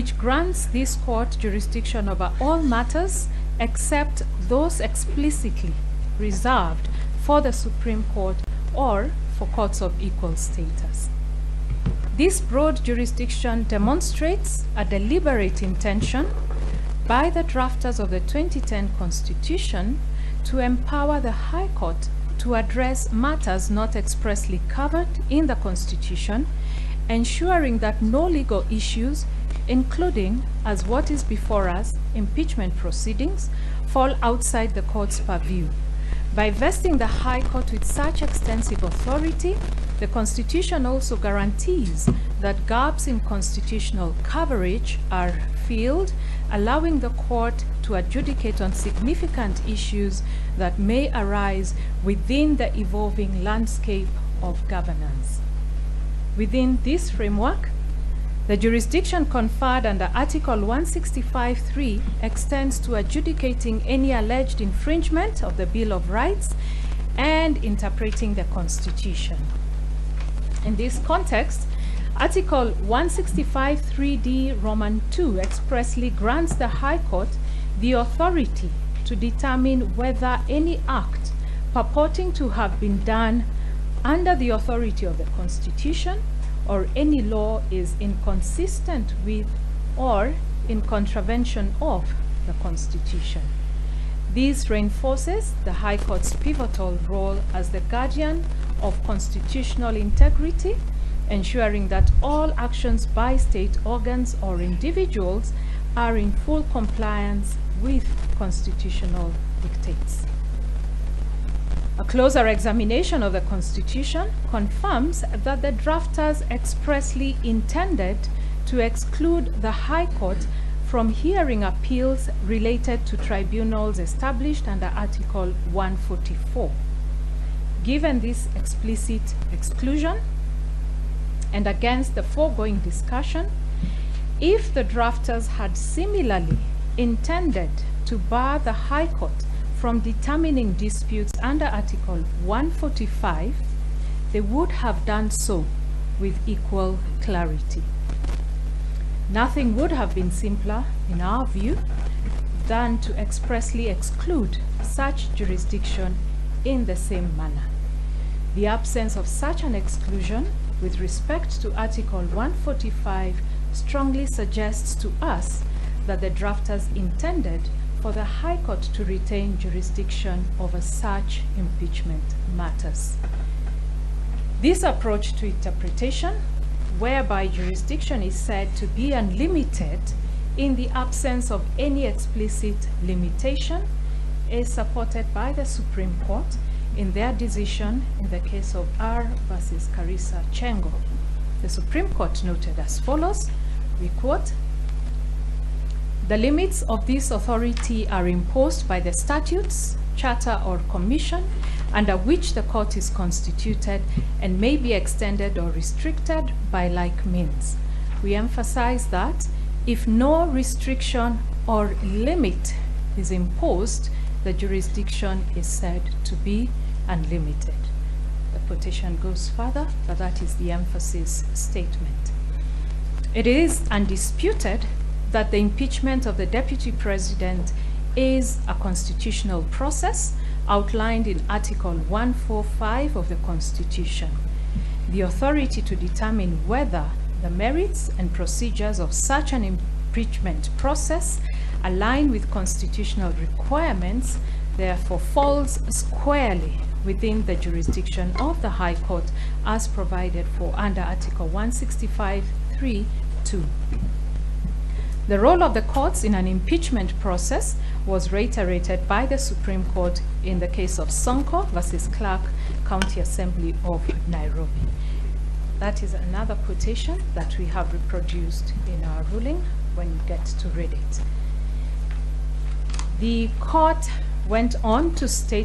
which grants this court jurisdiction over all matters except those explicitly reserved for the Supreme Court or for courts of equal status. This broad jurisdiction demonstrates a deliberate intention by the drafters of the 2010 Constitution to empower the High Court to address matters not expressly covered in the Constitution, ensuring that no legal issues, including, as what is before us, impeachment proceedings, fall outside the court's purview. By vesting the High Court with such extensive authority, the Constitution also guarantees that gaps in constitutional coverage are filled, allowing the court to adjudicate on significant issues that may arise within the evolving landscape of governance. Within this framework, the jurisdiction conferred under Article 165(3) extends to adjudicating any alleged infringement of the Bill of Rights and interpreting the Constitution. In this context, Article 165(3)(d) Roman 2 expressly grants the High Court the authority to determine whether any act purporting to have been done under the authority of the Constitution or any law is inconsistent with or in contravention of the Constitution. This reinforces the High Court's pivotal role as the guardian of constitutional integrity, ensuring that all actions by state organs or individuals are in full compliance with constitutional dictates. A closer examination of the Constitution confirms that the drafters expressly intended to exclude the High Court from hearing appeals related to tribunals established under Article 144. Given this explicit exclusion, and against the foregoing discussion, if the drafters had similarly intended to bar the High Court from determining disputes under Article 145, they would have done so with equal clarity. Nothing would have been simpler, in our view, than to expressly exclude such jurisdiction in the same manner. The absence of such an exclusion with respect to Article 145 strongly suggests to us that the drafters intended for the High Court to retain jurisdiction over such impeachment matters. This approach to interpretation, whereby jurisdiction is said to be unlimited in the absence of any explicit limitation, is supported by the Supreme Court in their decision in the case of R versus Karisa Chengo. The Supreme Court noted as follows, we quote, "The limits of this authority are imposed by the statutes, charter, or commission under which the court is constituted and may be extended or restricted by like means." We emphasize that if no restriction or limit is imposed, the jurisdiction is said to be unlimited. The petition goes further, but that is the emphasis statement. It is undisputed that the impeachment of the Deputy President is a constitutional process outlined in Article 145 of the Constitution. The authority to determine whether the merits and procedures of such an impeachment process align with constitutional requirements therefore falls squarely within the jurisdiction of the High Court as provided for under Article 165(3)(2). The role of the courts in an impeachment process was reiterated by the Supreme Court in the case of Sonko versus Clark County Assembly of Nairobi. That is another quotation that we have reproduced in our ruling when you get to read it. The court went on to state